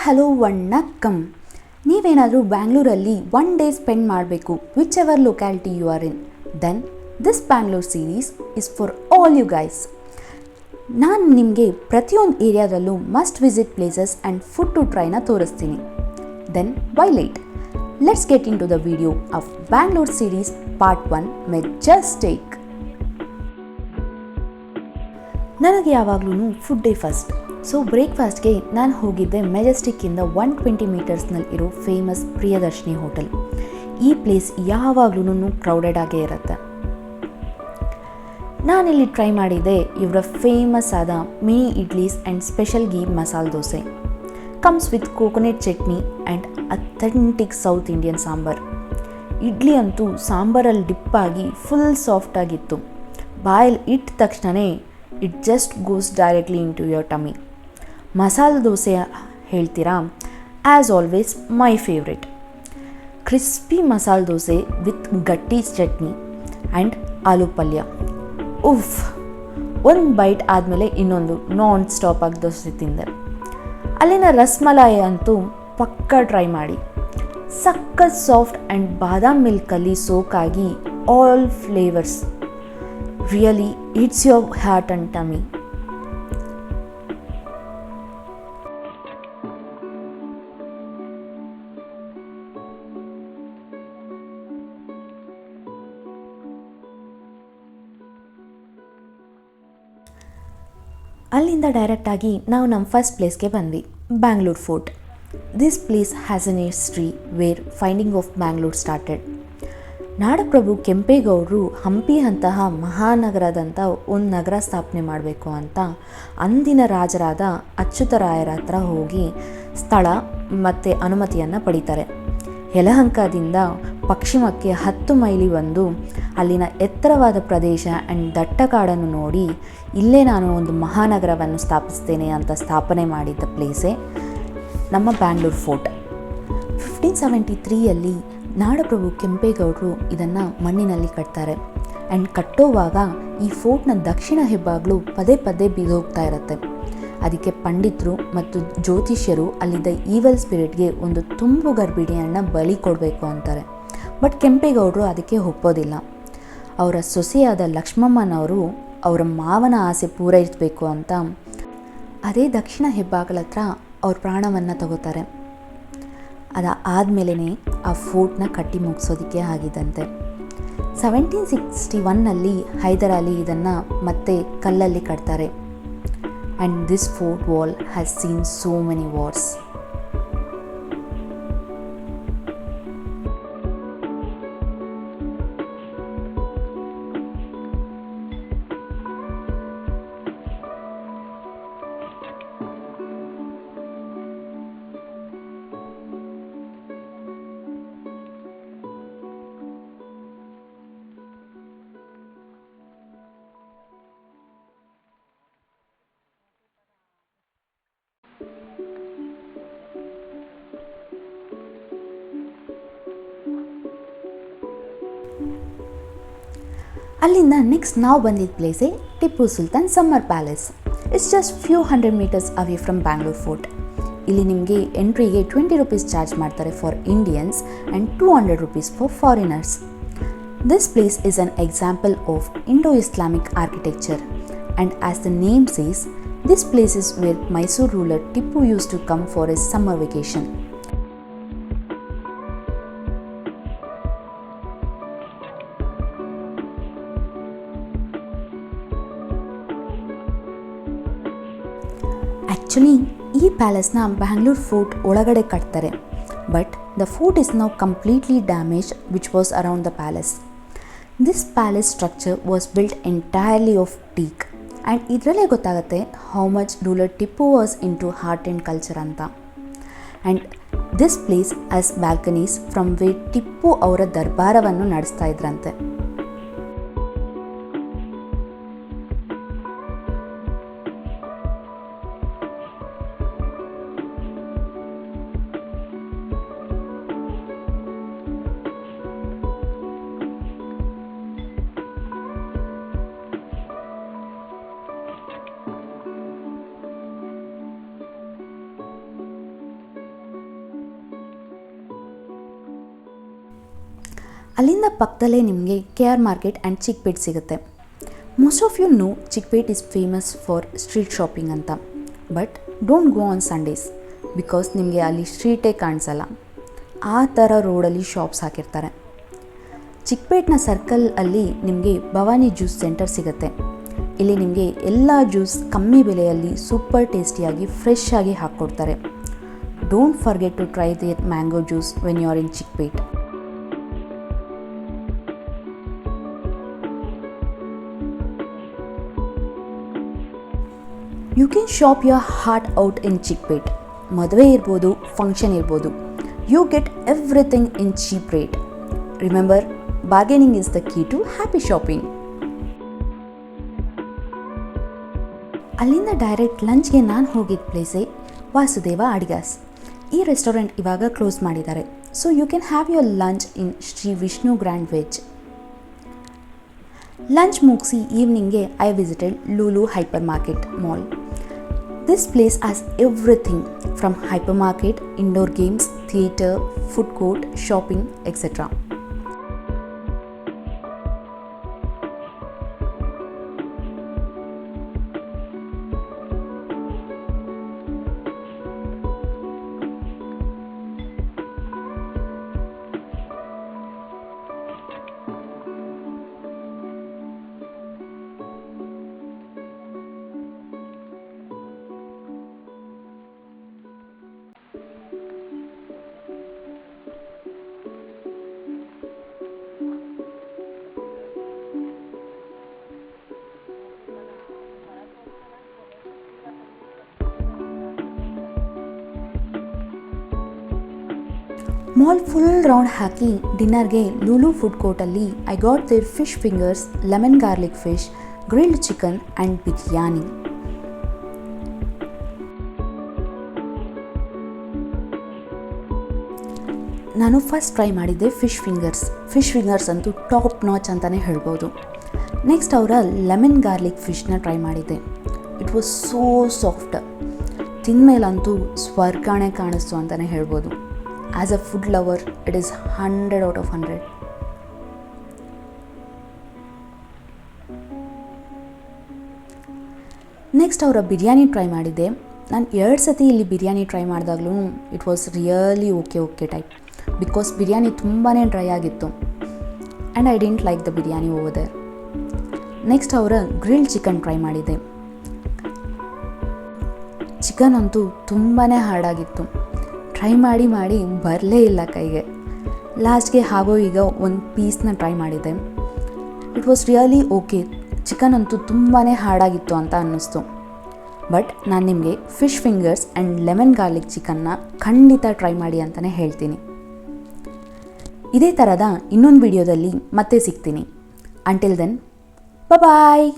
Hello ವಣ್ಣಕ್ಕಂ. ನೀವೇನಾದರೂ ಬ್ಯಾಂಗ್ಳೂರಲ್ಲಿ 1 day spend ಮಾಡಬೇಕು which ever locality you are in, then this Bangalore series is for all you guys. ನಾನು ನಿಮಗೆ ಪ್ರತಿಯೊಂದು ಏರಿಯಾದಲ್ಲೂ must visit places and food to ಟ್ರೈನ ತೋರಿಸ್ತೀನಿ. Then why late, let's get into the video of Bangalore series part 1 Majestic. ನನಗೆ ಯಾವಾಗಲೂ ಫುಡ್ಡೇ first. So ಬ್ರೇಕ್ಫಾಸ್ಟ್ಗೆ ನಾನು ಹೋಗಿದ್ದೆ ಮೆಜೆಸ್ಟಿಕ್ಕಿಂದ 120 ಮೀಟರ್ಸ್ನಲ್ಲಿರೋ ಫೇಮಸ್ ಪ್ರಿಯದರ್ಶಿನಿ ಹೋಟೆಲ್. ಈ ಪ್ಲೇಸ್ ಯಾವಾಗಲೂ ಕ್ರೌಡೆಡ್ ಆಗೇ ಇರುತ್ತೆ. ನಾನಿಲ್ಲಿ ಟ್ರೈ ಮಾಡಿದ್ದೆ ಇವರ ಫೇಮಸ್ ಆದ mini idlis and special ghee masala dosa. Comes with coconut chutney and authentic south Indian sambar. Idli ಅಂತೂ ಸಾಂಬಾರಲ್ಲಿ ಡಿಪ್ಪಾಗಿ ಫುಲ್ ಸಾಫ್ಟಾಗಿತ್ತು. ಬಾಯಲ್ಲಿ ಇಟ್ಟ ತಕ್ಷಣವೇ it just goes directly into your tummy. Masala dosa ಹೇಳ್ತೀರಾ, as always my favourite. Crispy masala dosa with ಗಟ್ಟಿ ಚಟ್ನಿ ಆ್ಯಂಡ್ ಆಲೂ ಪಲ್ಯ. ಉಫ್, ಒಂದು ಬೈಟ್ ಆದಮೇಲೆ ಇನ್ನೊಂದು ನಾನ್ ಸ್ಟಾಪಾಗಿ ದೋಸೆ ತಿಂದೆ. ಅಲ್ಲಿನ ರಸ್ಮಲಾಯಿ ಅಂತೂ ಪಕ್ಕ ಟ್ರೈ ಮಾಡಿ. ಸಖತ್ ಸಾಫ್ಟ್ ಆ್ಯಂಡ್ ಬಾದಾಮ್ ಮಿಲ್ಕಲ್ಲಿ ಸೋಕಾಗಿ all flavours. Really it's your heart and tummy. ಅಲ್ಲಿಂದ ಡೈರೆಕ್ಟಾಗಿ ನಾವು ನಮ್ಮ ಫಸ್ಟ್ ಪ್ಲೇಸ್ಗೆ ಬಂದ್ವಿ, Bangalore fort. This place has an history where finding of Bangalore started. ನಾಡಪ್ರಭು ಕೆಂಪೇಗೌಡರು ಹಂಪಿ ಅಂತಹ ಮಹಾನಗರದಂಥ ಒಂದು ನಗರ ಸ್ಥಾಪನೆ ಮಾಡಬೇಕು ಅಂತ ಅಂದಿನ ರಾಜರಾದ ಅಚ್ಯುತರಾಯರ ಹತ್ರ ಹೋಗಿ ಸ್ಥಳ ಮತ್ತು ಅನುಮತಿಯನ್ನು ಪಡೀತಾರೆ. ಯಲಹಂಕದಿಂದ ಪಶ್ಚಿಮಕ್ಕೆ 10 ಮೈಲಿ ಬಂದು ಅಲ್ಲಿನ ಎತ್ತರವಾದ ಪ್ರದೇಶ ಆ್ಯಂಡ್ ದಟ್ಟ ಕಾಡನ್ನು ನೋಡಿ ಇಲ್ಲೇ ನಾನು ಒಂದು ಮಹಾನಗರವನ್ನು ಸ್ಥಾಪಿಸ್ತೇನೆ ಅಂತ ಸ್ಥಾಪನೆ ಮಾಡಿದ್ದ ಪ್ಲೇಸೇ ನಮ್ಮ ಬ್ಯಾಂಗ್ಳೂರ್ ಫೋರ್ಟ್. 1573ಯಲ್ಲಿ ನಾಡಪ್ರಭು ಕೆಂಪೇಗೌಡರು ಇದನ್ನು ಮಣ್ಣಿನಲ್ಲಿ ಕಟ್ತಾರೆ. ಆ್ಯಂಡ್ ಕಟ್ಟೋವಾಗ ಈ ಫೋರ್ಟ್ನ ದಕ್ಷಿಣ ಹೆಬ್ಬಾಗ್ಲು ಪದೇ ಪದೇ ಬಿದ್ದೋಗ್ತಾ ಇರುತ್ತೆ. ಅದಕ್ಕೆ ಪಂಡಿತರು ಮತ್ತು ಜ್ಯೋತಿಷ್ಯರು ಅಲ್ಲಿದ್ದ ಈವಲ್ ಸ್ಪಿರಿಟ್ಗೆ ಒಂದು ತುಂಬು ಗರ್ಭಿಣಿಯನ್ನು ಬಲಿ ಕೊಡಬೇಕು ಅಂತಾರೆ. ಬಟ್ ಕೆಂಪೇಗೌಡರು ಅದಕ್ಕೆ ಒಪ್ಪೋದಿಲ್ಲ. ಅವರ ಸೊಸೆಯಾದ ಲಕ್ಷ್ಮಮ್ಮನವರು ಅವರ ಮಾವನ ಆಸೆ ಪೂರೈಸಬೇಕು ಅಂತ ಅದೇ ದಕ್ಷಿಣ ಹೆಬ್ಬಾಗಲ ಹತ್ರ ಅವ್ರ ಪ್ರಾಣವನ್ನು ತಗೋತಾರೆ. ಅದಾದಮೇಲೆ ಆ ಫೋರ್ಟ್ನ ಕಟ್ಟಿ ಮುಗಿಸೋದಕ್ಕೆ ಆಗಿದ್ದಂತೆ. 1761ನಲ್ಲಿ ಹೈದರ್ ಅಲಿ ಇದನ್ನು ಮತ್ತೆ ಕಲ್ಲಲ್ಲಿ ಕಟ್ತಾರೆ. And this fort wall has seen so many wars. ಅಲ್ಲಿಂದ ನೆಕ್ಸ್ಟ್ ನಾವು ಬಂದಿದ್ದ ಪ್ಲೇಸೇ Tipu Sultan summer palace. It's just few 100 metres away from Bangalore fort. ಇಲ್ಲಿ ನಿಮಗೆ ಎಂಟ್ರಿಗೆ 20 ರೂಪೀಸ್ ಚಾರ್ಜ್ ಮಾಡ್ತಾರೆ for Indians and 200 rupees for foreigners. This place is an example of Indo Islamic architecture and as the name says, this place is where Mysore ruler Tipu used to come for a summer vacation. Actually ಈ ಪ್ಯಾಲೇಸ್ನ Bangalore fort ಒಳಗಡೆ ಕಟ್ತಾರೆ. But the fort is now completely damaged which was around the palace. This palace structure was built entirely of teak. And ಇದರಲ್ಲೇ ಗೊತ್ತಾಗುತ್ತೆ how much ruler Tipu was into art and culture ಅಂತ. And this place has balconies from where Tipu ಅವರ ದರ್ಬಾರವನ್ನು ನಡೆಸ್ತಾ ಇದ್ರಂತೆ. ಅಲ್ಲಿಂದ ಪಕ್ಕದಲ್ಲೇ ನಿಮಗೆ KR ಮಾರ್ಕೆಟ್ ಆ್ಯಂಡ್ ಚಿಕ್ಪೇಟ್ ಸಿಗುತ್ತೆ. Most of you know Chickpet is famous for street shopping ಅಂತ. But don't go on Sundays because ನಿಮಗೆ ಅಲ್ಲಿ ಸ್ಟ್ರೀಟೇ ಕಾಣಿಸಲ್ಲ. ಆ ಥರ ರೋಡಲ್ಲಿ ಶಾಪ್ಸ್ ಹಾಕಿರ್ತಾರೆ. ಚಿಕ್ಪೇಟ್ನ ಸರ್ಕಲ್ ಅಲ್ಲಿ ನಿಮಗೆ ಭವಾನಿ ಜ್ಯೂಸ್ ಸೆಂಟರ್ ಸಿಗುತ್ತೆ. ಇಲ್ಲಿ ನಿಮಗೆ ಎಲ್ಲ ಜ್ಯೂಸ್ ಕಮ್ಮಿ ಬೆಲೆಯಲ್ಲಿ ಸೂಪರ್ ಟೇಸ್ಟಿಯಾಗಿ ಫ್ರೆಶ್ ಆಗಿ ಹಾಕ್ಕೊಡ್ತಾರೆ. Don't forget to try their mango juice when you are in Chickpet. You can shop your heart out in Chickpet. ಮದುವೆ ಇರ್ಬೋದು, ಫಂಕ್ಷನ್ ಇರ್ಬೋದು, you get everything in cheap rate. Remember, bargaining is the key to happy shopping. ಅಲ್ಲಿಂದ direct ಲಂಚ್ಗೆ ನಾನು ಹೋಗಿದ್ದ ಪ್ಲೇಸೇ ವಾಸುದೇವ ಅಡಿಗಾಸ್. ಈ restaurant ಇವಾಗ close ಮಾಡಿದ್ದಾರೆ. So you can have your lunch in Shri Vishnu grand veg. Lunch ಮುಗಿಸಿ ಈವ್ನಿಂಗ್ಗೆ I visited Lulu hypermarket mall. This place has everything from hypermarket, indoor games, theatre, food court, shopping etcetera. Mall full round ಹಾಕಿ ಡಿನ್ನರ್ಗೆ Lulu food ಕೋರ್ಟಲ್ಲಿ I got their fish fingers, lemon garlic fish, grilled chicken and biryani. ನಾನು first try ಮಾಡಿದ್ದೆ fish fingers ಅಂತೂ top notch ಅಂತಲೇ ಹೇಳ್ಬೋದು. Next ಅವರ lemon garlic ಫಿಶ್ನ ಟ್ರೈ ಮಾಡಿದ್ದೆ. It was so soft. ತಿಂದಮೇಲಂತೂ ಸ್ವರ್ಗಾಣೆ ಕಾಣಿಸ್ತು ಅಂತಲೇ ಹೇಳ್ಬೋದು. As a food lover it is 100 out of 100. Next ಅವರ ಬಿರಿಯಾನಿ ಟ್ರೈ ಮಾಡಿದ್ದೆ. ನಾನು 2 ಸತಿ ಇಲ್ಲಿ ಬಿರಿಯಾನಿ ಟ್ರೈ ಮಾಡಿದಾಗಲೂ it was really okay type because biryani ತುಂಬಾ ಡ್ರೈ ಆಗಿತ್ತು and I didn't like the biryani over there. Next ಅವರ ಗ್ರಿಲ್ಡ್ ಚಿಕನ್ ಟ್ರೈ ಮಾಡಿದ್ದೆ. ಚಿಕನ್ ಅಂತೂ ತುಂಬಾ ಹಾರ್ಡಾಗಿತ್ತು. ಟ್ರೈ ಮಾಡಿ ಬರಲೇ ಇಲ್ಲ ಕೈಗೆ. ಲಾಸ್ಟ್ಗೆ ಹಾಗೋ ಈಗ ಒಂದು ಪೀಸ್ನ ಟ್ರೈ ಮಾಡಿದ್ದೆ. It was really okay. Chicken ಅಂತೂ ತುಂಬಾ ಹಾರ್ಡಾಗಿತ್ತು ಅಂತ ಅನ್ನಿಸ್ತು. ಬಟ್ ನಾನು ನಿಮಗೆ fish fingers and lemon garlic ಚಿಕನ್ನ ಖಂಡಿತ ಟ್ರೈ ಮಾಡಿ ಅಂತಲೇ ಹೇಳ್ತೀನಿ. ಇದೇ ಥರದ ಇನ್ನೊಂದು ವಿಡಿಯೋದಲ್ಲಿ ಮತ್ತೆ ಸಿಗ್ತೀನಿ. ಅಂಟಿಲ್ ದೆನ್, ಬಾಯ್.